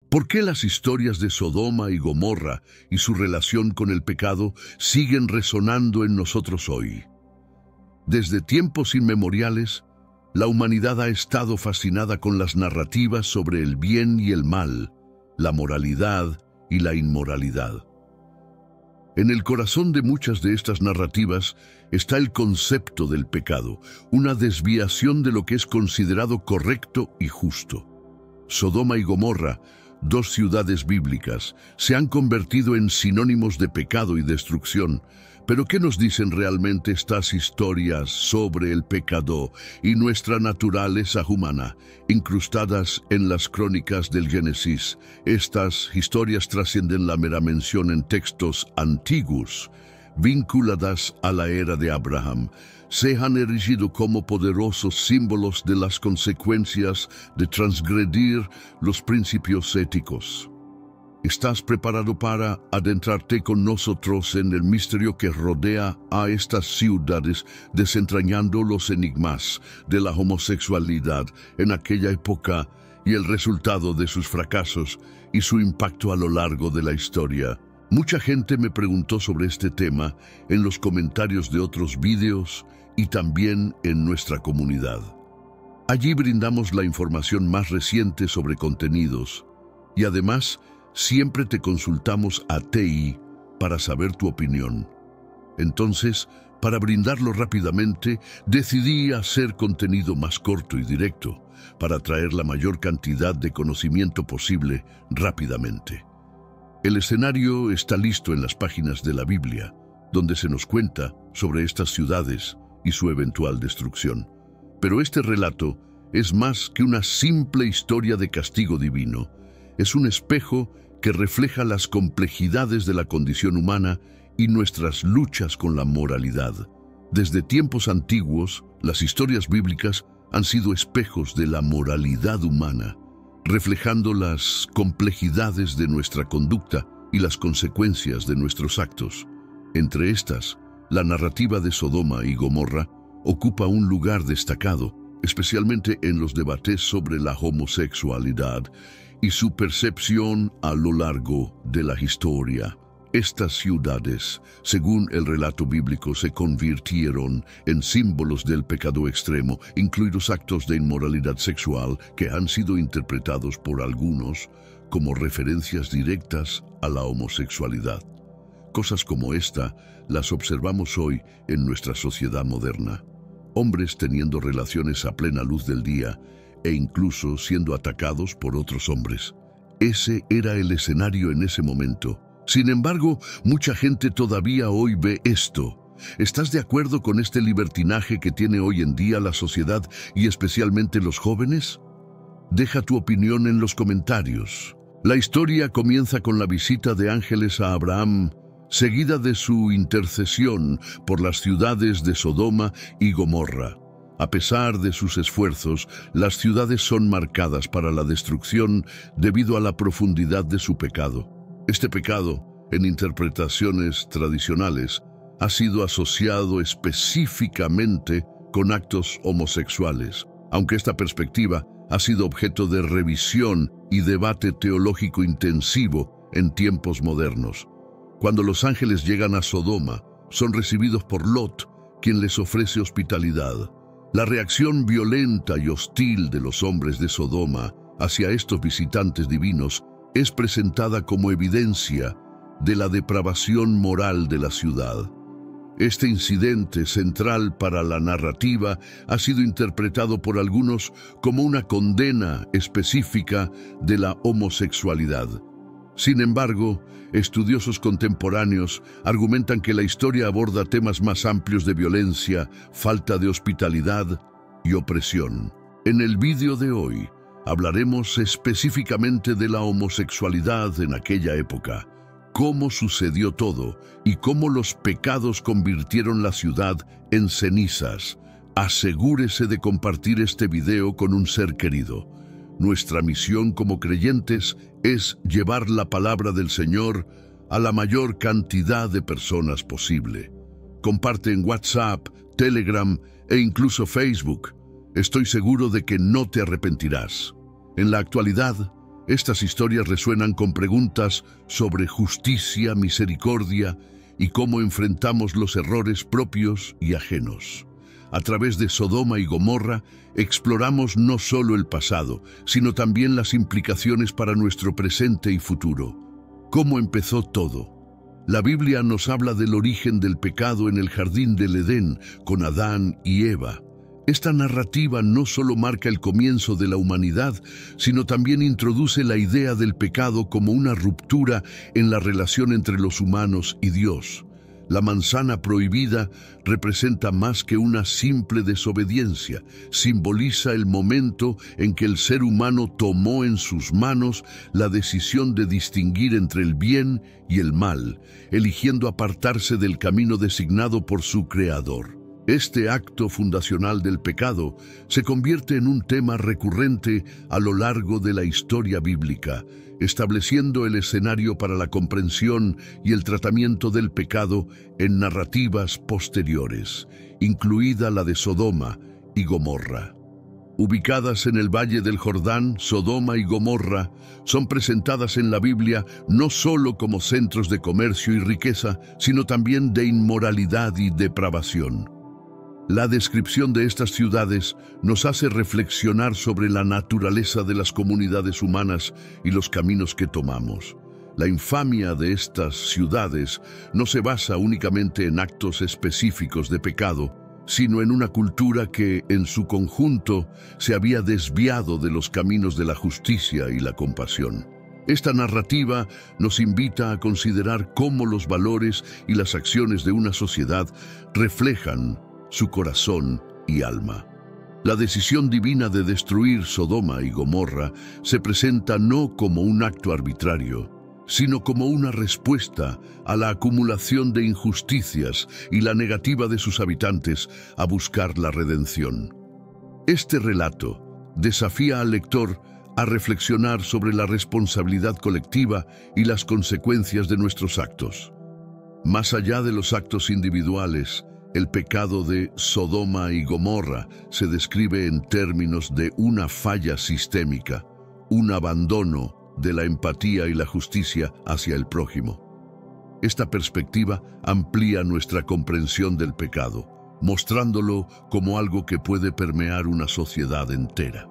¿Por qué las historias de Sodoma y Gomorra y su relación con el pecado siguen resonando en nosotros hoy? Desde tiempos inmemoriales, la humanidad ha estado fascinada con las narrativas sobre el bien y el mal, la moralidad y la inmoralidad. En el corazón de muchas de estas narrativas está el concepto del pecado, una desviación de lo que es considerado correcto y justo. Sodoma y Gomorra, dos ciudades bíblicas, se han convertido en sinónimos de pecado y destrucción. Pero ¿qué nos dicen realmente estas historias sobre el pecado y nuestra naturaleza humana, incrustadas en las crónicas del Génesis? Estas historias trascienden la mera mención en textos antiguos, vinculadas a la era de Abraham. Se han erigido como poderosos símbolos de las consecuencias de transgredir los principios éticos. ¿Estás preparado para adentrarte con nosotros en el misterio que rodea a estas ciudades, desentrañando los enigmas de la homosexualidad en aquella época y el resultado de sus fracasos y su impacto a lo largo de la historia? Mucha gente me preguntó sobre este tema en los comentarios de otros vídeos y también en nuestra comunidad. Allí brindamos la información más reciente sobre contenidos y además siempre te consultamos a TI para saber tu opinión. Entonces, para brindarlo rápidamente, decidí hacer contenido más corto y directo para traer la mayor cantidad de conocimiento posible rápidamente. El escenario está listo en las páginas de la Biblia, donde se nos cuenta sobre estas ciudades y su eventual destrucción. Pero este relato es más que una simple historia de castigo divino. Es un espejo que refleja las complejidades de la condición humana y nuestras luchas con la moralidad. Desde tiempos antiguos, las historias bíblicas han sido espejos de la moralidad humana, reflejando las complejidades de nuestra conducta y las consecuencias de nuestros actos. Entre estas, la narrativa de Sodoma y Gomorra ocupa un lugar destacado, especialmente en los debates sobre la homosexualidad y su percepción a lo largo de la historia. Estas ciudades, según el relato bíblico, se convirtieron en símbolos del pecado extremo, incluidos actos de inmoralidad sexual que han sido interpretados por algunos como referencias directas a la homosexualidad. Cosas como esta las observamos hoy en nuestra sociedad moderna. Hombres teniendo relaciones a plena luz del día e incluso siendo atacados por otros hombres. Ese era el escenario en ese momento. Sin embargo, mucha gente todavía hoy ve esto. ¿Estás de acuerdo con este libertinaje que tiene hoy en día la sociedad y especialmente los jóvenes? Deja tu opinión en los comentarios. La historia comienza con la visita de ángeles a Abraham, seguida de su intercesión por las ciudades de Sodoma y Gomorra. A pesar de sus esfuerzos, las ciudades son marcadas para la destrucción debido a la profundidad de su pecado. Este pecado, en interpretaciones tradicionales, ha sido asociado específicamente con actos homosexuales, aunque esta perspectiva ha sido objeto de revisión y debate teológico intensivo en tiempos modernos. Cuando los ángeles llegan a Sodoma, son recibidos por Lot, quien les ofrece hospitalidad. La reacción violenta y hostil de los hombres de Sodoma hacia estos visitantes divinos es presentada como evidencia de la depravación moral de la ciudad. Este incidente central para la narrativa ha sido interpretado por algunos como una condena específica de la homosexualidad. Sin embargo, estudiosos contemporáneos argumentan que la historia aborda temas más amplios de violencia, falta de hospitalidad y opresión. En el vídeo de hoy, hablaremos específicamente de la homosexualidad en aquella época, cómo sucedió todo y cómo los pecados convirtieron la ciudad en cenizas. Asegúrese de compartir este video con un ser querido. Nuestra misión como creyentes es llevar la palabra del Señor a la mayor cantidad de personas posible. Comparte en WhatsApp, Telegram e incluso Facebook. Estoy seguro de que no te arrepentirás. En la actualidad, Estas historias resuenan con preguntas sobre justicia, misericordia y cómo enfrentamos los errores propios y ajenos. A través de Sodoma y Gomorra exploramos no solo el pasado, sino también las implicaciones para nuestro presente y futuro. ¿Cómo empezó todo? La Biblia nos habla del origen del pecado en el jardín del Edén, con Adán y Eva. Esta narrativa no solo marca el comienzo de la humanidad, sino también introduce la idea del pecado como una ruptura en la relación entre los humanos y Dios. La manzana prohibida representa más que una simple desobediencia, simboliza el momento en que el ser humano tomó en sus manos la decisión de distinguir entre el bien y el mal, eligiendo apartarse del camino designado por su Creador. Este acto fundacional del pecado se convierte en un tema recurrente a lo largo de la historia bíblica, estableciendo el escenario para la comprensión y el tratamiento del pecado en narrativas posteriores, incluida la de Sodoma y Gomorra. Ubicadas en el Valle del Jordán, Sodoma y Gomorra son presentadas en la Biblia no solo como centros de comercio y riqueza, sino también de inmoralidad y depravación. La descripción de estas ciudades nos hace reflexionar sobre la naturaleza de las comunidades humanas y los caminos que tomamos. La infamia de estas ciudades no se basa únicamente en actos específicos de pecado, sino en una cultura que, en su conjunto, se había desviado de los caminos de la justicia y la compasión. Esta narrativa nos invita a considerar cómo los valores y las acciones de una sociedad reflejan su corazón y alma. La decisión divina de destruir Sodoma y Gomorra se presenta no como un acto arbitrario, sino como una respuesta a la acumulación de injusticias y la negativa de sus habitantes a buscar la redención. Este relato desafía al lector a reflexionar sobre la responsabilidad colectiva y las consecuencias de nuestros actos. Más allá de los actos individuales, el pecado de Sodoma y Gomorra se describe en términos de una falla sistémica, un abandono de la empatía y la justicia hacia el prójimo. Esta perspectiva amplía nuestra comprensión del pecado, mostrándolo como algo que puede permear una sociedad entera.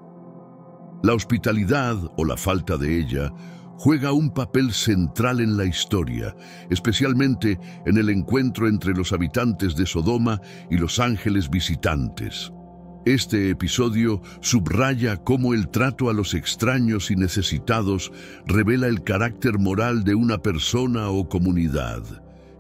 La hospitalidad, o la falta de ella, juega un papel central en la historia, especialmente en el encuentro entre los habitantes de Sodoma y los ángeles visitantes. Este episodio subraya cómo el trato a los extraños y necesitados revela el carácter moral de una persona o comunidad.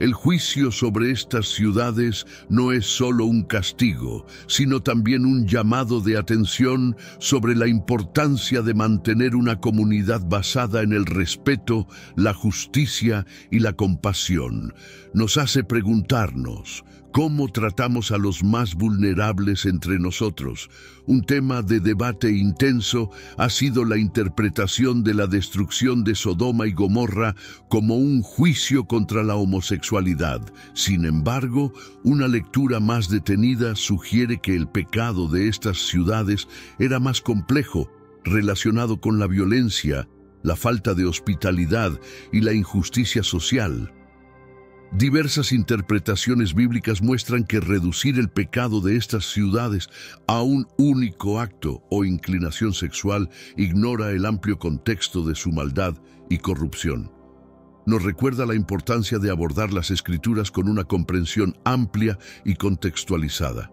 El juicio sobre estas ciudades no es solo un castigo, sino también un llamado de atención sobre la importancia de mantener una comunidad basada en el respeto, la justicia y la compasión. Nos hace preguntarnos, ¿cómo tratamos a los más vulnerables entre nosotros? Un tema de debate intenso ha sido la interpretación de la destrucción de Sodoma y Gomorra como un juicio contra la homosexualidad. Sin embargo, una lectura más detenida sugiere que el pecado de estas ciudades era más complejo, relacionado con la violencia, la falta de hospitalidad y la injusticia social. Diversas interpretaciones bíblicas muestran que reducir el pecado de estas ciudades a un único acto o inclinación sexual ignora el amplio contexto de su maldad y corrupción. Nos recuerda la importancia de abordar las Escrituras con una comprensión amplia y contextualizada.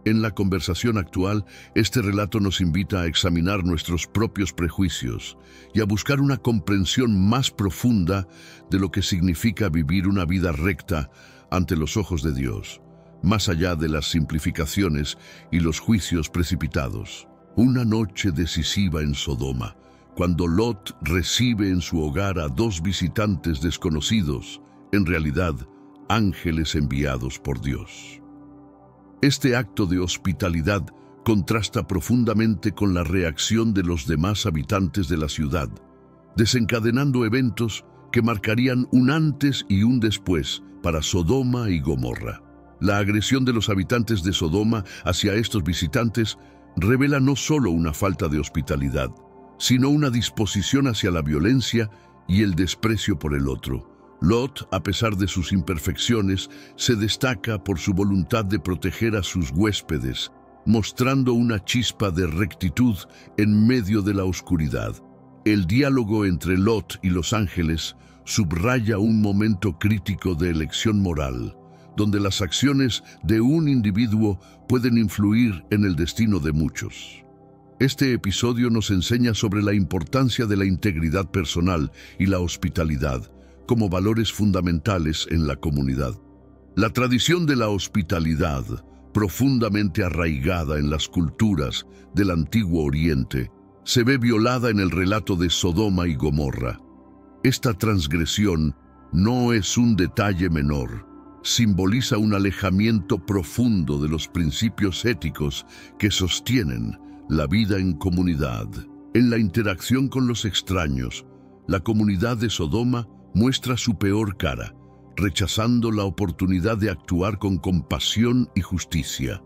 En la conversación actual, este relato nos invita a examinar nuestros propios prejuicios y a buscar una comprensión más profunda de lo que significa vivir una vida recta ante los ojos de Dios, más allá de las simplificaciones y los juicios precipitados. Una noche decisiva en Sodoma, cuando Lot recibe en su hogar a dos visitantes desconocidos, en realidad ángeles enviados por Dios. Este acto de hospitalidad contrasta profundamente con la reacción de los demás habitantes de la ciudad, desencadenando eventos que marcarían un antes y un después para Sodoma y Gomorra. La agresión de los habitantes de Sodoma hacia estos visitantes revela no solo una falta de hospitalidad, sino una disposición hacia la violencia y el desprecio por el otro. Lot, a pesar de sus imperfecciones, se destaca por su voluntad de proteger a sus huéspedes, mostrando una chispa de rectitud en medio de la oscuridad. El diálogo entre Lot y los ángeles subraya un momento crítico de elección moral, donde las acciones de un individuo pueden influir en el destino de muchos. Este episodio nos enseña sobre la importancia de la integridad personal y la hospitalidad como valores fundamentales en la comunidad. La tradición de la hospitalidad, profundamente arraigada en las culturas del Antiguo Oriente, se ve violada en el relato de Sodoma y Gomorra. Esta transgresión no es un detalle menor, simboliza un alejamiento profundo de los principios éticos que sostienen la vida en comunidad. En la interacción con los extraños, la comunidad de Sodoma muestra su peor cara, rechazando la oportunidad de actuar con compasión y justicia.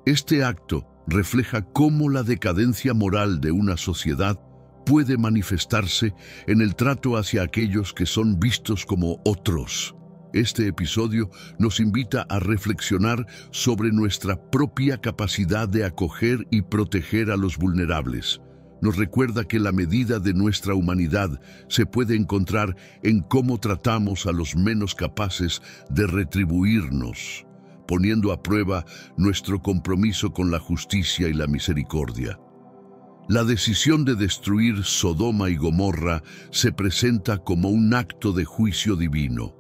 Este acto refleja cómo la decadencia moral de una sociedad puede manifestarse en el trato hacia aquellos que son vistos como otros. Este episodio nos invita a reflexionar sobre nuestra propia capacidad de acoger y proteger a los vulnerables. Nos recuerda que la medida de nuestra humanidad se puede encontrar en cómo tratamos a los menos capaces de retribuirnos, poniendo a prueba nuestro compromiso con la justicia y la misericordia. La decisión de destruir Sodoma y Gomorra se presenta como un acto de juicio divino,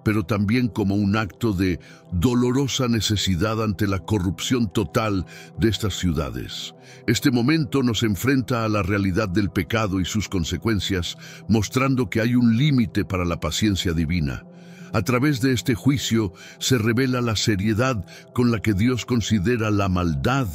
pero también como un acto de dolorosa necesidad ante la corrupción total de estas ciudades. Este momento nos enfrenta a la realidad del pecado y sus consecuencias, mostrando que hay un límite para la paciencia divina. A través de este juicio se revela la seriedad con la que Dios considera la maldad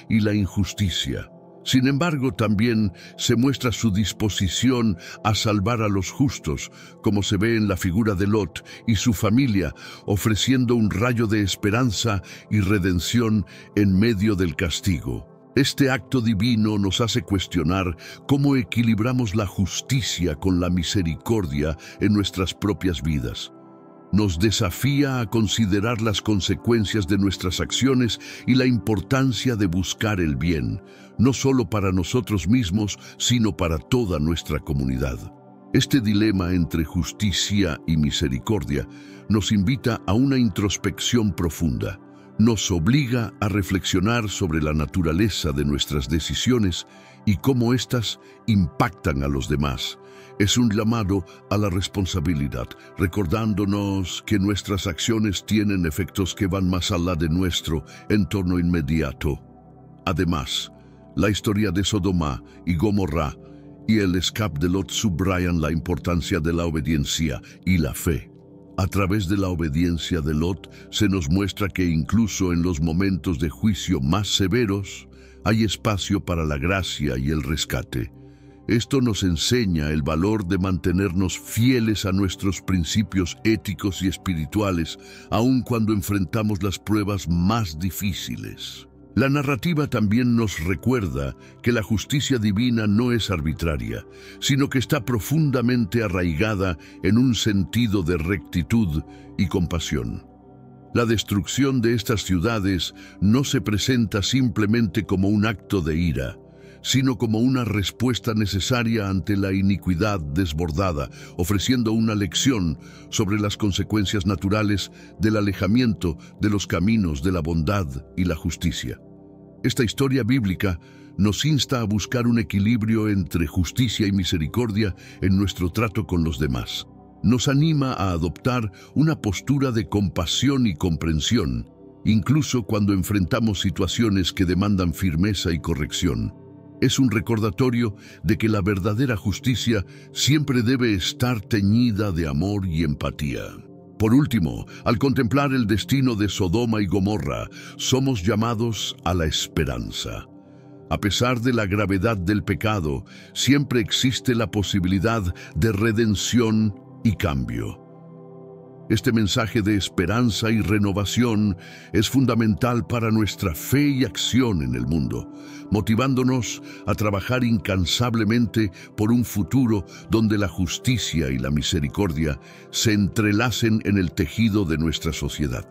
y la injusticia. Sin embargo, también se muestra su disposición a salvar a los justos, como se ve en la figura de Lot y su familia, ofreciendo un rayo de esperanza y redención en medio del castigo. Este acto divino nos hace cuestionar cómo equilibramos la justicia con la misericordia en nuestras propias vidas. Nos desafía a considerar las consecuencias de nuestras acciones y la importancia de buscar el bien, no solo para nosotros mismos, sino para toda nuestra comunidad. Este dilema entre justicia y misericordia nos invita a una introspección profunda. Nos obliga a reflexionar sobre la naturaleza de nuestras decisiones y cómo éstas impactan a los demás. Es un llamado a la responsabilidad, recordándonos que nuestras acciones tienen efectos que van más allá de nuestro entorno inmediato. Además, la historia de Sodoma y Gomorra y el escape de Lot subrayan la importancia de la obediencia y la fe. A través de la obediencia de Lot se nos muestra que incluso en los momentos de juicio más severos hay espacio para la gracia y el rescate. Esto nos enseña el valor de mantenernos fieles a nuestros principios éticos y espirituales, aun cuando enfrentamos las pruebas más difíciles. La narrativa también nos recuerda que la justicia divina no es arbitraria, sino que está profundamente arraigada en un sentido de rectitud y compasión. La destrucción de estas ciudades no se presenta simplemente como un acto de ira, sino como una respuesta necesaria ante la iniquidad desbordada, ofreciendo una lección sobre las consecuencias naturales del alejamiento de los caminos de la bondad y la justicia. Esta historia bíblica nos insta a buscar un equilibrio entre justicia y misericordia en nuestro trato con los demás. Nos anima a adoptar una postura de compasión y comprensión, incluso cuando enfrentamos situaciones que demandan firmeza y corrección. Es un recordatorio de que la verdadera justicia siempre debe estar teñida de amor y empatía. Por último, al contemplar el destino de Sodoma y Gomorra, somos llamados a la esperanza. A pesar de la gravedad del pecado, siempre existe la posibilidad de redención y cambio. Este mensaje de esperanza y renovación es fundamental para nuestra fe y acción en el mundo, motivándonos a trabajar incansablemente por un futuro donde la justicia y la misericordia se entrelacen en el tejido de nuestra sociedad.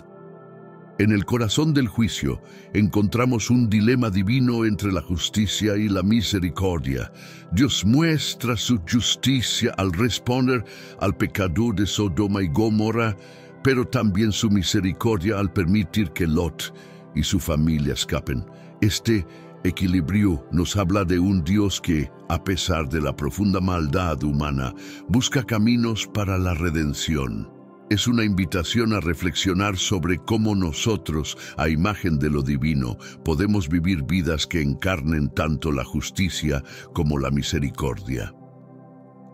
En el corazón del juicio encontramos un dilema divino entre la justicia y la misericordia. Dios muestra su justicia al responder al pecado de Sodoma y Gomorra, pero también su misericordia al permitir que Lot y su familia escapen. Este equilibrio nos habla de un Dios que, a pesar de la profunda maldad humana, busca caminos para la redención. Es una invitación a reflexionar sobre cómo nosotros, a imagen de lo divino, podemos vivir vidas que encarnen tanto la justicia como la misericordia.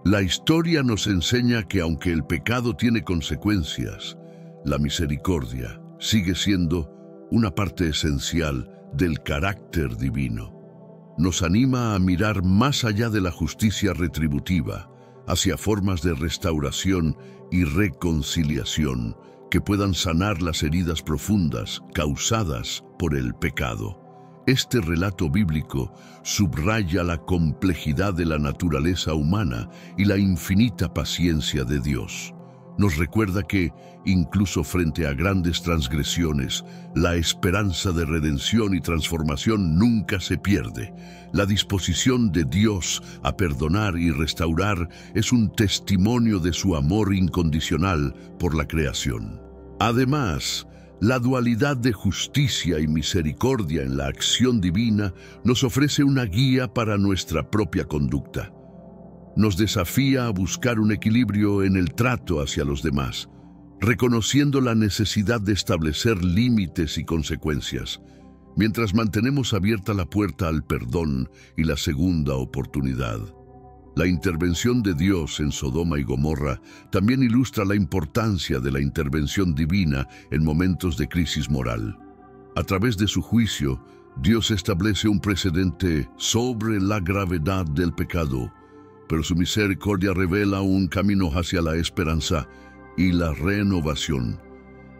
La historia nos enseña que aunque el pecado tiene consecuencias, la misericordia sigue siendo una parte esencial del carácter divino. Nos anima a mirar más allá de la justicia retributiva, hacia formas de restauración y reconciliación que puedan sanar las heridas profundas causadas por el pecado. Este relato bíblico subraya la complejidad de la naturaleza humana y la infinita paciencia de Dios. Nos recuerda que, incluso frente a grandes transgresiones, la esperanza de redención y transformación nunca se pierde. La disposición de Dios a perdonar y restaurar es un testimonio de su amor incondicional por la creación. Además, la dualidad de justicia y misericordia en la acción divina nos ofrece una guía para nuestra propia conducta. Nos desafía a buscar un equilibrio en el trato hacia los demás, reconociendo la necesidad de establecer límites y consecuencias, mientras mantenemos abierta la puerta al perdón y la segunda oportunidad. La intervención de Dios en Sodoma y Gomorra también ilustra la importancia de la intervención divina en momentos de crisis moral. A través de su juicio, Dios establece un precedente sobre la gravedad del pecado, pero su misericordia revela un camino hacia la esperanza y la renovación.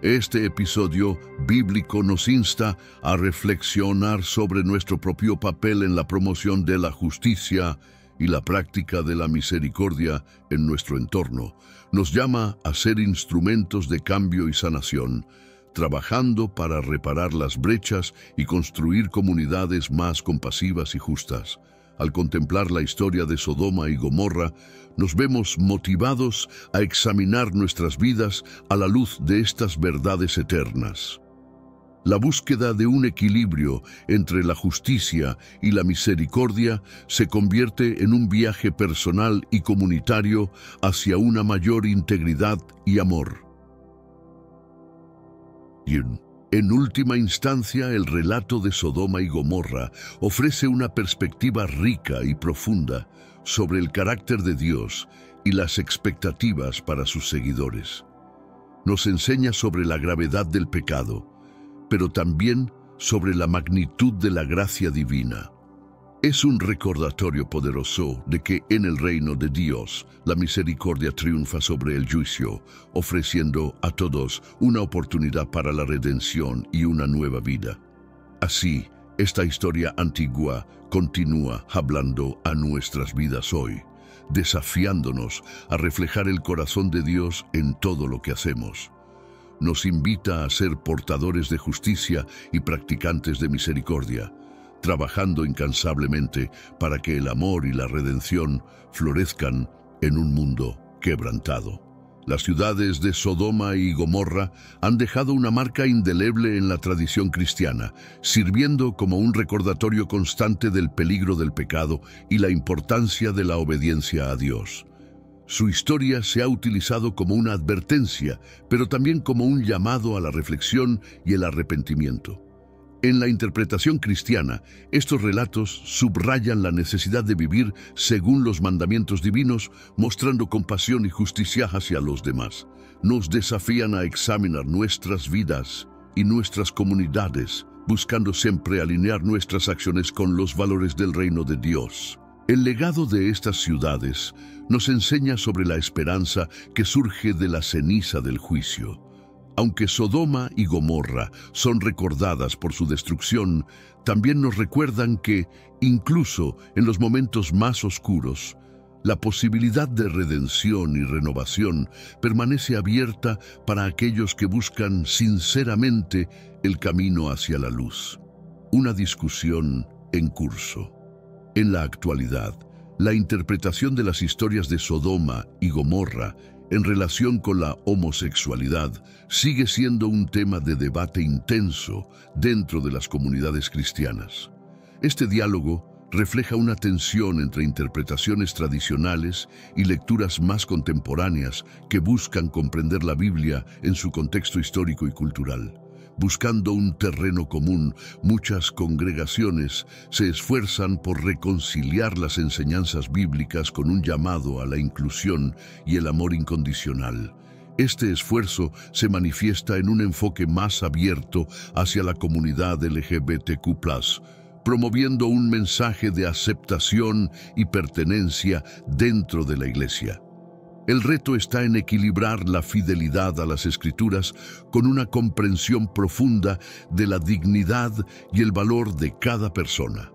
Este episodio bíblico nos insta a reflexionar sobre nuestro propio papel en la promoción de la justicia y la práctica de la misericordia en nuestro entorno. Nos llama a ser instrumentos de cambio y sanación, trabajando para reparar las brechas y construir comunidades más compasivas y justas. Al contemplar la historia de Sodoma y Gomorra, nos vemos motivados a examinar nuestras vidas a la luz de estas verdades eternas. La búsqueda de un equilibrio entre la justicia y la misericordia se convierte en un viaje personal y comunitario hacia una mayor integridad y amor. En última instancia, el relato de Sodoma y Gomorra ofrece una perspectiva rica y profunda sobre el carácter de Dios y las expectativas para sus seguidores. Nos enseña sobre la gravedad del pecado, pero también sobre la magnitud de la gracia divina. Es un recordatorio poderoso de que en el reino de Dios la misericordia triunfa sobre el juicio, ofreciendo a todos una oportunidad para la redención y una nueva vida. Así, esta historia antigua continúa hablando a nuestras vidas hoy, desafiándonos a reflejar el corazón de Dios en todo lo que hacemos. Nos invita a ser portadores de justicia y practicantes de misericordia, trabajando incansablemente para que el amor y la redención florezcan en un mundo quebrantado. Las ciudades de Sodoma y Gomorra han dejado una marca indeleble en la tradición cristiana, sirviendo como un recordatorio constante del peligro del pecado y la importancia de la obediencia a Dios. Su historia se ha utilizado como una advertencia, pero también como un llamado a la reflexión y el arrepentimiento. En la interpretación cristiana, estos relatos subrayan la necesidad de vivir según los mandamientos divinos, mostrando compasión y justicia hacia los demás. Nos desafían a examinar nuestras vidas y nuestras comunidades, buscando siempre alinear nuestras acciones con los valores del reino de Dios. El legado de estas ciudades nos enseña sobre la esperanza que surge de la ceniza del juicio. Aunque Sodoma y Gomorra son recordadas por su destrucción, también nos recuerdan que, incluso en los momentos más oscuros, la posibilidad de redención y renovación permanece abierta para aquellos que buscan sinceramente el camino hacia la luz. Una discusión en curso. En la actualidad, la interpretación de las historias de Sodoma y Gomorra en relación con la homosexualidad sigue siendo un tema de debate intenso dentro de las comunidades cristianas. Este diálogo refleja una tensión entre interpretaciones tradicionales y lecturas más contemporáneas que buscan comprender la Biblia en su contexto histórico y cultural. Buscando un terreno común, muchas congregaciones se esfuerzan por reconciliar las enseñanzas bíblicas con un llamado a la inclusión y el amor incondicional. Este esfuerzo se manifiesta en un enfoque más abierto hacia la comunidad LGBTQ+, promoviendo un mensaje de aceptación y pertenencia dentro de la Iglesia. El reto está en equilibrar la fidelidad a las Escrituras con una comprensión profunda de la dignidad y el valor de cada persona,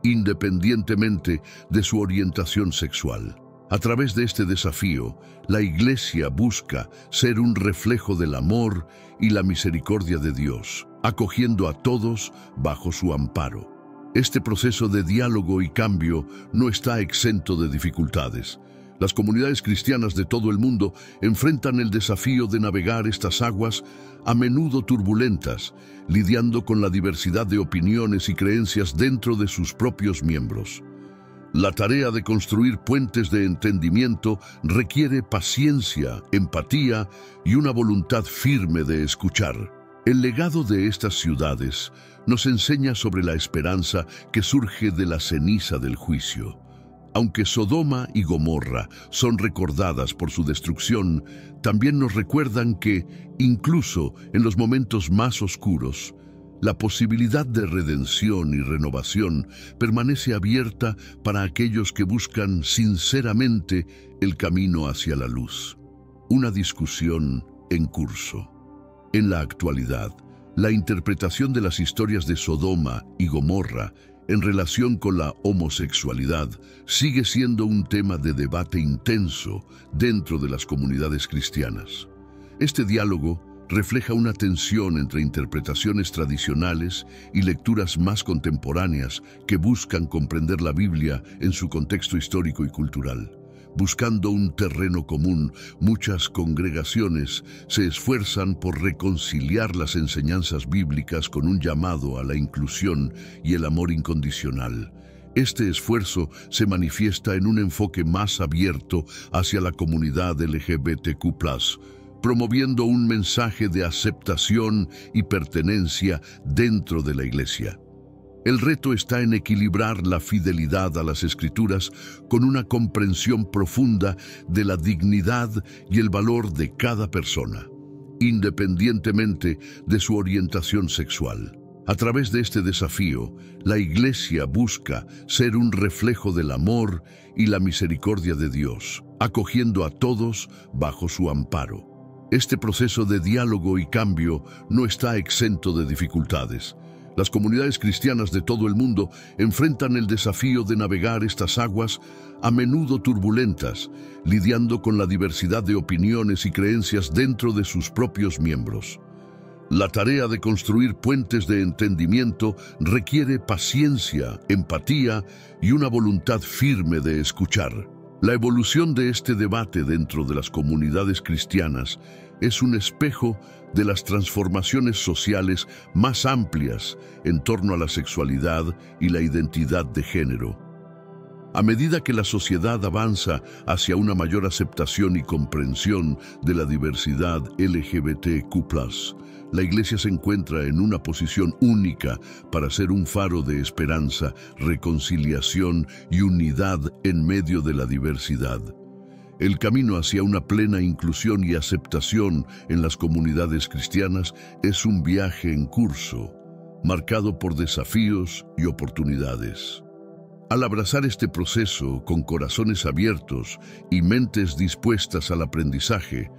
independientemente de su orientación sexual. A través de este desafío, la Iglesia busca ser un reflejo del amor y la misericordia de Dios, acogiendo a todos bajo su amparo. Este proceso de diálogo y cambio no está exento de dificultades. Las comunidades cristianas de todo el mundo enfrentan el desafío de navegar estas aguas a menudo turbulentas, lidiando con la diversidad de opiniones y creencias dentro de sus propios miembros. La tarea de construir puentes de entendimiento requiere paciencia, empatía y una voluntad firme de escuchar. El legado de estas ciudades nos enseña sobre la esperanza que surge de la ceniza del juicio. Aunque Sodoma y Gomorra son recordadas por su destrucción, también nos recuerdan que, incluso en los momentos más oscuros, la posibilidad de redención y renovación permanece abierta para aquellos que buscan sinceramente el camino hacia la luz. Una discusión en curso. En la actualidad, la interpretación de las historias de Sodoma y Gomorra en relación con la homosexualidad sigue siendo un tema de debate intenso dentro de las comunidades cristianas. Este diálogo refleja una tensión entre interpretaciones tradicionales y lecturas más contemporáneas que buscan comprender la Biblia en su contexto histórico y cultural. Buscando un terreno común, muchas congregaciones se esfuerzan por reconciliar las enseñanzas bíblicas con un llamado a la inclusión y el amor incondicional. Este esfuerzo se manifiesta en un enfoque más abierto hacia la comunidad LGBTQ+, promoviendo un mensaje de aceptación y pertenencia dentro de la Iglesia. El reto está en equilibrar la fidelidad a las Escrituras con una comprensión profunda de la dignidad y el valor de cada persona, independientemente de su orientación sexual. A través de este desafío, la Iglesia busca ser un reflejo del amor y la misericordia de Dios, acogiendo a todos bajo su amparo. Este proceso de diálogo y cambio no está exento de dificultades. Las comunidades cristianas de todo el mundo enfrentan el desafío de navegar estas aguas a menudo turbulentas, lidiando con la diversidad de opiniones y creencias dentro de sus propios miembros. La tarea de construir puentes de entendimiento requiere paciencia, empatía y una voluntad firme de escuchar. La evolución de este debate dentro de las comunidades cristianas es un espejo de las transformaciones sociales más amplias en torno a la sexualidad y la identidad de género. A medida que la sociedad avanza hacia una mayor aceptación y comprensión de la diversidad LGBTQ+, la Iglesia se encuentra en una posición única para ser un faro de esperanza, reconciliación y unidad en medio de la diversidad. El camino hacia una plena inclusión y aceptación en las comunidades cristianas es un viaje en curso, marcado por desafíos y oportunidades. Al abrazar este proceso con corazones abiertos y mentes dispuestas al aprendizaje,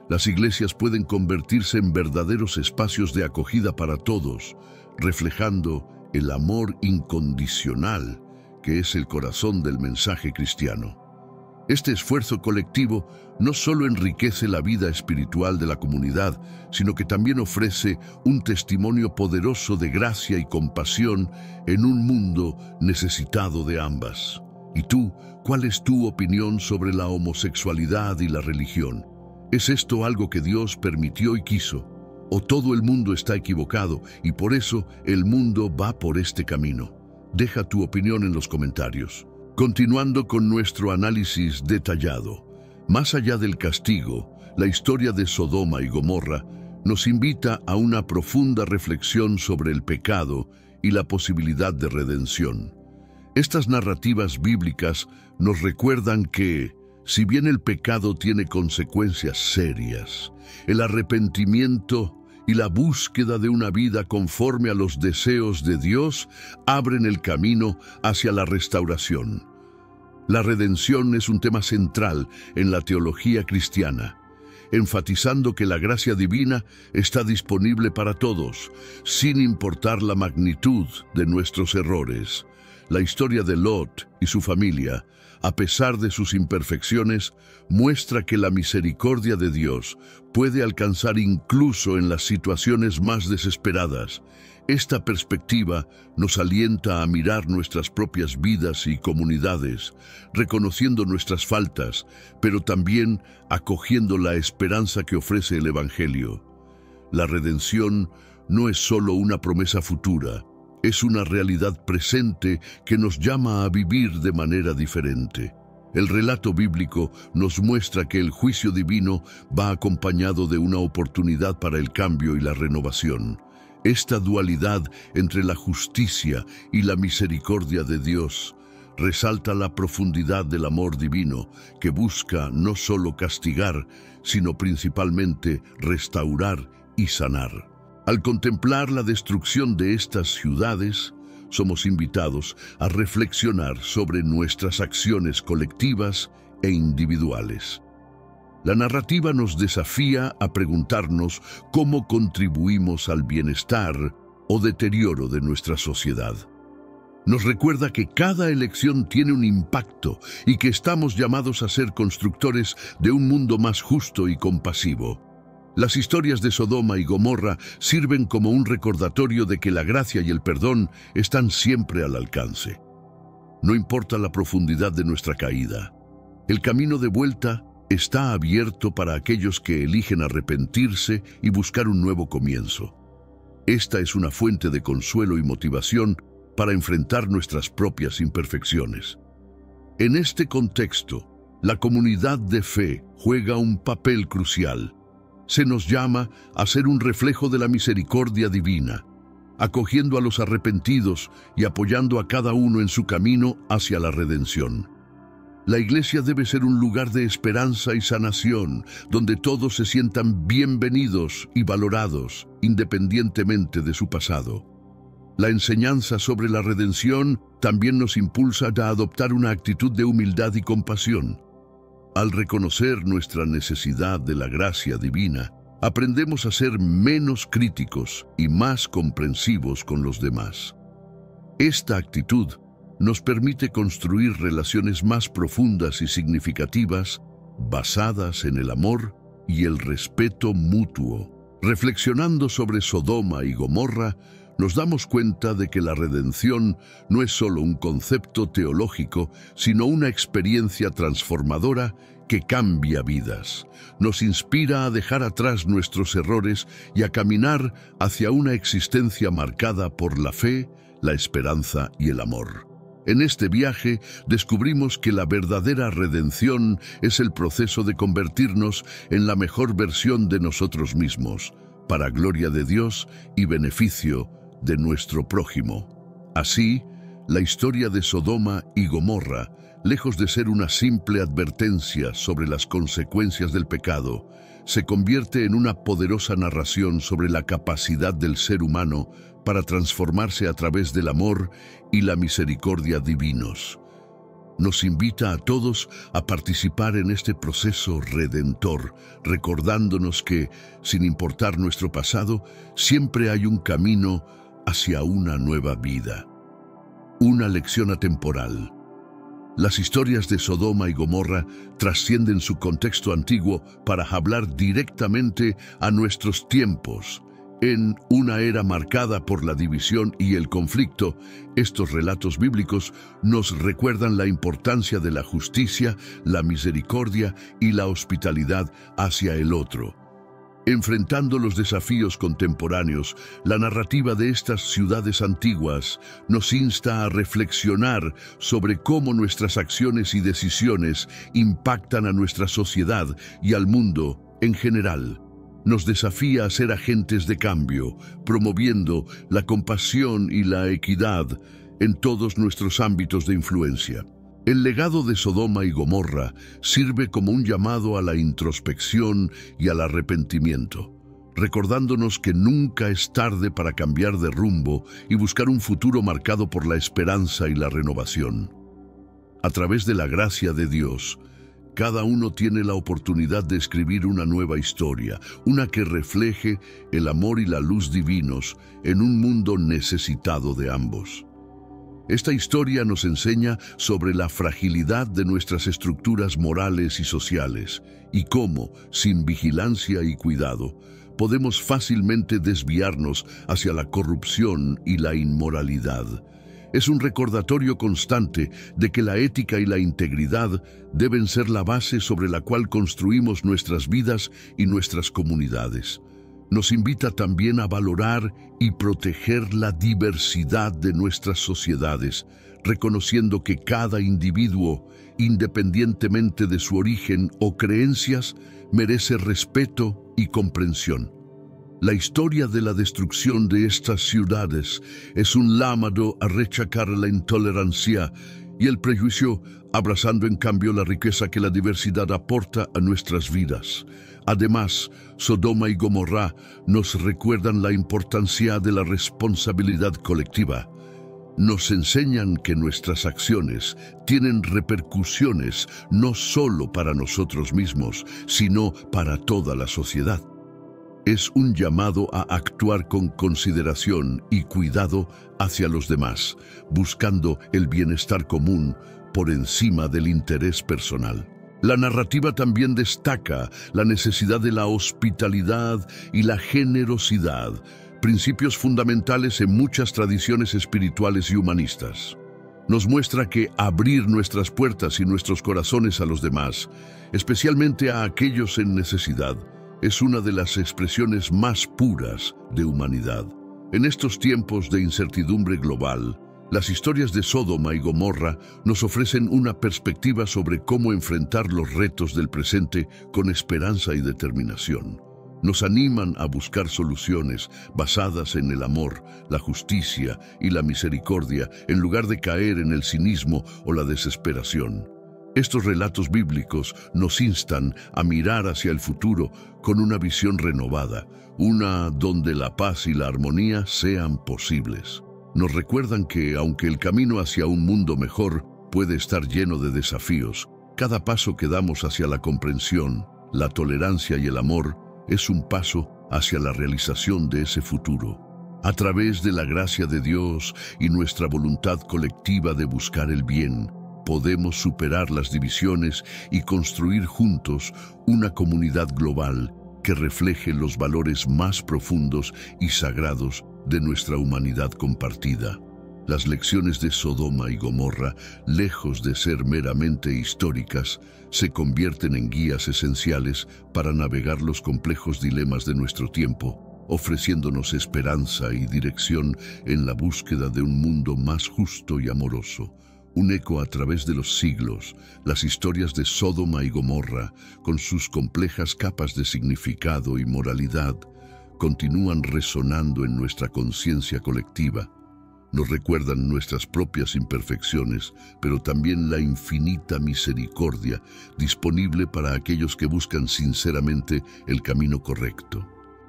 las iglesias pueden convertirse en verdaderos espacios de acogida para todos, reflejando el amor incondicional que es el corazón del mensaje cristiano. Este esfuerzo colectivo no solo enriquece la vida espiritual de la comunidad, sino que también ofrece un testimonio poderoso de gracia y compasión en un mundo necesitado de ambas. ¿Y tú, cuál es tu opinión sobre la homosexualidad y la religión? ¿Es esto algo que Dios permitió y quiso? ¿O todo el mundo está equivocado y por eso el mundo va por este camino? Deja tu opinión en los comentarios. Continuando con nuestro análisis detallado, más allá del castigo, la historia de Sodoma y Gomorra nos invita a una profunda reflexión sobre el pecado y la posibilidad de redención. Estas narrativas bíblicas nos recuerdan que, si bien el pecado tiene consecuencias serias, el arrepentimiento y la búsqueda de una vida conforme a los deseos de Dios abren el camino hacia la restauración. La redención es un tema central en la teología cristiana, enfatizando que la gracia divina está disponible para todos, sin importar la magnitud de nuestros errores. La historia de Lot y su familia, a pesar de sus imperfecciones, muestra que la misericordia de Dios puede alcanzar incluso en las situaciones más desesperadas. Esta perspectiva nos alienta a mirar nuestras propias vidas y comunidades, reconociendo nuestras faltas, pero también acogiendo la esperanza que ofrece el Evangelio. La redención no es solo una promesa futura, es una realidad presente que nos llama a vivir de manera diferente. El relato bíblico nos muestra que el juicio divino va acompañado de una oportunidad para el cambio y la renovación. Esta dualidad entre la justicia y la misericordia de Dios resalta la profundidad del amor divino que busca no solo castigar, sino principalmente restaurar y sanar. Al contemplar la destrucción de estas ciudades, somos invitados a reflexionar sobre nuestras acciones colectivas e individuales. La narrativa nos desafía a preguntarnos cómo contribuimos al bienestar o deterioro de nuestra sociedad. Nos recuerda que cada elección tiene un impacto y que estamos llamados a ser constructores de un mundo más justo y compasivo. Las historias de Sodoma y Gomorra sirven como un recordatorio de que la gracia y el perdón están siempre al alcance. No importa la profundidad de nuestra caída, el camino de vuelta está abierto para aquellos que eligen arrepentirse y buscar un nuevo comienzo. Esta es una fuente de consuelo y motivación para enfrentar nuestras propias imperfecciones. En este contexto, la comunidad de fe juega un papel crucial. Se nos llama a ser un reflejo de la misericordia divina, acogiendo a los arrepentidos y apoyando a cada uno en su camino hacia la redención. La iglesia debe ser un lugar de esperanza y sanación, donde todos se sientan bienvenidos y valorados, independientemente de su pasado. La enseñanza sobre la redención también nos impulsa a adoptar una actitud de humildad y compasión. Al reconocer nuestra necesidad de la gracia divina, aprendemos a ser menos críticos y más comprensivos con los demás. Esta actitud nos permite construir relaciones más profundas y significativas, basadas en el amor y el respeto mutuo. Reflexionando sobre Sodoma y Gomorra, nos damos cuenta de que la redención no es solo un concepto teológico, sino una experiencia transformadora que cambia vidas. Nos inspira a dejar atrás nuestros errores y a caminar hacia una existencia marcada por la fe, la esperanza y el amor. En este viaje descubrimos que la verdadera redención es el proceso de convertirnos en la mejor versión de nosotros mismos, para gloria de Dios y beneficio de nuestro prójimo. Así, la historia de Sodoma y Gomorra lejos de ser una simple advertencia sobre las consecuencias del pecado, se convierte en una poderosa narración sobre la capacidad del ser humano para transformarse a través del amor y la misericordia divinos. Nos invita a todos a participar en este proceso redentor, recordándonos que, sin importar nuestro pasado, siempre hay un camino hacia una nueva vida. Una lección atemporal. Las historias de Sodoma y Gomorra trascienden su contexto antiguo para hablar directamente a nuestros tiempos. En una era marcada por la división y el conflicto, estos relatos bíblicos nos recuerdan la importancia de la justicia, la misericordia y la hospitalidad hacia el otro. Enfrentando los desafíos contemporáneos, la narrativa de estas ciudades antiguas nos insta a reflexionar sobre cómo nuestras acciones y decisiones impactan a nuestra sociedad y al mundo en general. Nos desafía a ser agentes de cambio, promoviendo la compasión y la equidad en todos nuestros ámbitos de influencia. El legado de Sodoma y Gomorra sirve como un llamado a la introspección y al arrepentimiento, recordándonos que nunca es tarde para cambiar de rumbo y buscar un futuro marcado por la esperanza y la renovación. A través de la gracia de Dios, cada uno tiene la oportunidad de escribir una nueva historia, una que refleje el amor y la luz divinos en un mundo necesitado de ambos. Esta historia nos enseña sobre la fragilidad de nuestras estructuras morales y sociales y cómo, sin vigilancia y cuidado, podemos fácilmente desviarnos hacia la corrupción y la inmoralidad. Es un recordatorio constante de que la ética y la integridad deben ser la base sobre la cual construimos nuestras vidas y nuestras comunidades. Nos invita también a valorar y proteger la diversidad de nuestras sociedades, reconociendo que cada individuo, independientemente de su origen o creencias, merece respeto y comprensión. La historia de la destrucción de estas ciudades es un llamado a rechazar la intolerancia y el prejuicio, abrazando en cambio la riqueza que la diversidad aporta a nuestras vidas. Además, Sodoma y Gomorra nos recuerdan la importancia de la responsabilidad colectiva. Nos enseñan que nuestras acciones tienen repercusiones no solo para nosotros mismos, sino para toda la sociedad. Es un llamado a actuar con consideración y cuidado hacia los demás, buscando el bienestar común por encima del interés personal. La narrativa también destaca la necesidad de la hospitalidad y la generosidad, principios fundamentales en muchas tradiciones espirituales y humanistas. Nos muestra que abrir nuestras puertas y nuestros corazones a los demás, especialmente a aquellos en necesidad, es una de las expresiones más puras de humanidad. En estos tiempos de incertidumbre global, las historias de Sodoma y Gomorra nos ofrecen una perspectiva sobre cómo enfrentar los retos del presente con esperanza y determinación. Nos animan a buscar soluciones basadas en el amor, la justicia y la misericordia, en lugar de caer en el cinismo o la desesperación. Estos relatos bíblicos nos instan a mirar hacia el futuro con una visión renovada, una donde la paz y la armonía sean posibles. Nos recuerdan que, aunque el camino hacia un mundo mejor puede estar lleno de desafíos, cada paso que damos hacia la comprensión, la tolerancia y el amor es un paso hacia la realización de ese futuro. A través de la gracia de Dios y nuestra voluntad colectiva de buscar el bien, podemos superar las divisiones y construir juntos una comunidad global que refleje los valores más profundos y sagrados de nuestra humanidad compartida. Las lecciones de Sodoma y Gomorra, lejos de ser meramente históricas, se convierten en guías esenciales para navegar los complejos dilemas de nuestro tiempo, ofreciéndonos esperanza y dirección en la búsqueda de un mundo más justo y amoroso. Un eco a través de los siglos, las historias de Sodoma y Gomorra, con sus complejas capas de significado y moralidad, continúan resonando en nuestra conciencia colectiva. Nos recuerdan nuestras propias imperfecciones, pero también la infinita misericordia disponible para aquellos que buscan sinceramente el camino correcto.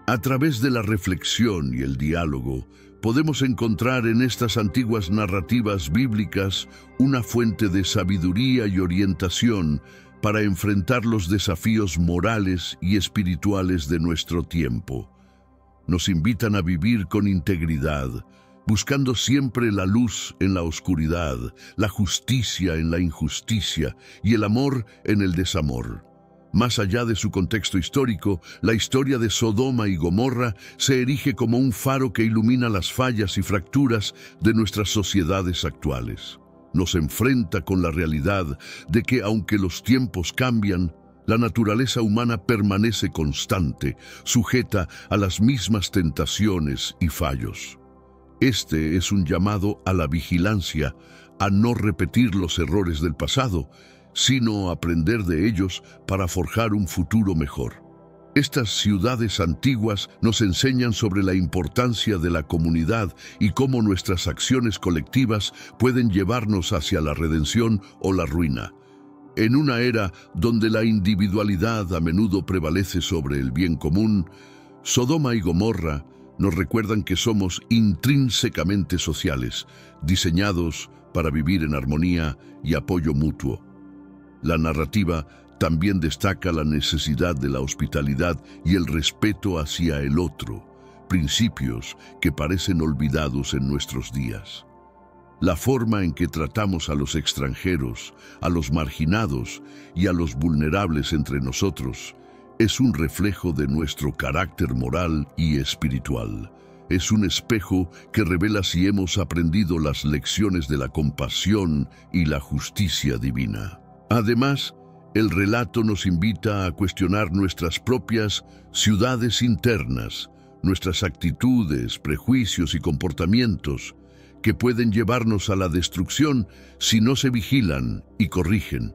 A través de la reflexión y el diálogo, podemos encontrar en estas antiguas narrativas bíblicas una fuente de sabiduría y orientación para enfrentar los desafíos morales y espirituales de nuestro tiempo. Nos invitan a vivir con integridad, buscando siempre la luz en la oscuridad, la justicia en la injusticia y el amor en el desamor. Más allá de su contexto histórico, la historia de Sodoma y Gomorra se erige como un faro que ilumina las fallas y fracturas de nuestras sociedades actuales. Nos enfrenta con la realidad de que, aunque los tiempos cambian, la naturaleza humana permanece constante, sujeta a las mismas tentaciones y fallos. Este es un llamado a la vigilancia, a no repetir los errores del pasado, sino aprender de ellos para forjar un futuro mejor. Estas ciudades antiguas nos enseñan sobre la importancia de la comunidad y cómo nuestras acciones colectivas pueden llevarnos hacia la redención o la ruina. En una era donde la individualidad a menudo prevalece sobre el bien común, Sodoma y Gomorra nos recuerdan que somos intrínsecamente sociales, diseñados para vivir en armonía y apoyo mutuo. La narrativa también destaca la necesidad de la hospitalidad y el respeto hacia el otro, principios que parecen olvidados en nuestros días. La forma en que tratamos a los extranjeros, a los marginados y a los vulnerables entre nosotros es un reflejo de nuestro carácter moral y espiritual. Es un espejo que revela si hemos aprendido las lecciones de la compasión y la justicia divina. Además, el relato nos invita a cuestionar nuestras propias ciudades internas, nuestras actitudes, prejuicios y comportamientos, que pueden llevarnos a la destrucción si no se vigilan y corrigen.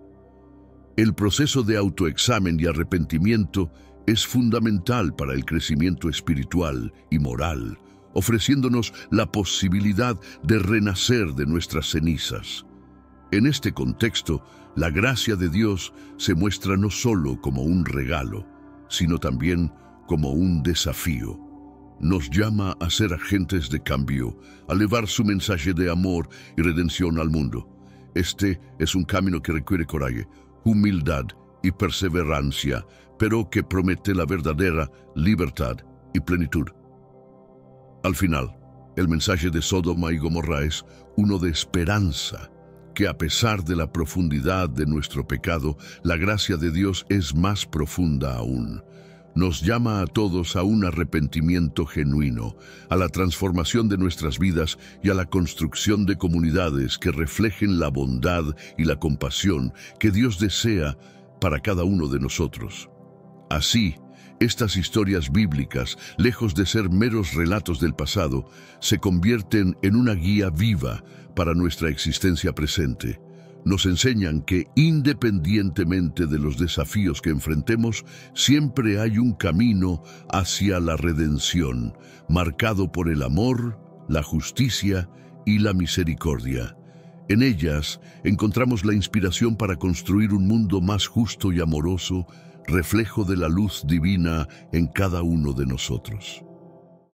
El proceso de autoexamen y arrepentimiento es fundamental para el crecimiento espiritual y moral, ofreciéndonos la posibilidad de renacer de nuestras cenizas. En este contexto, la gracia de Dios se muestra no solo como un regalo, sino también como un desafío. Nos llama a ser agentes de cambio, a llevar su mensaje de amor y redención al mundo. Este es un camino que requiere coraje, humildad y perseverancia, pero que promete la verdadera libertad y plenitud. Al final, el mensaje de Sodoma y Gomorra es uno de esperanza, que a pesar de la profundidad de nuestro pecado, la gracia de Dios es más profunda aún. Nos llama a todos a un arrepentimiento genuino, a la transformación de nuestras vidas y a la construcción de comunidades que reflejen la bondad y la compasión que Dios desea para cada uno de nosotros. Así, estas historias bíblicas, lejos de ser meros relatos del pasado, se convierten en una guía viva para nuestra existencia presente. Nos enseñan que, independientemente de los desafíos que enfrentemos, siempre hay un camino hacia la redención, marcado por el amor, la justicia y la misericordia. En ellas encontramos la inspiración para construir un mundo más justo y amoroso, reflejo de la luz divina en cada uno de nosotros.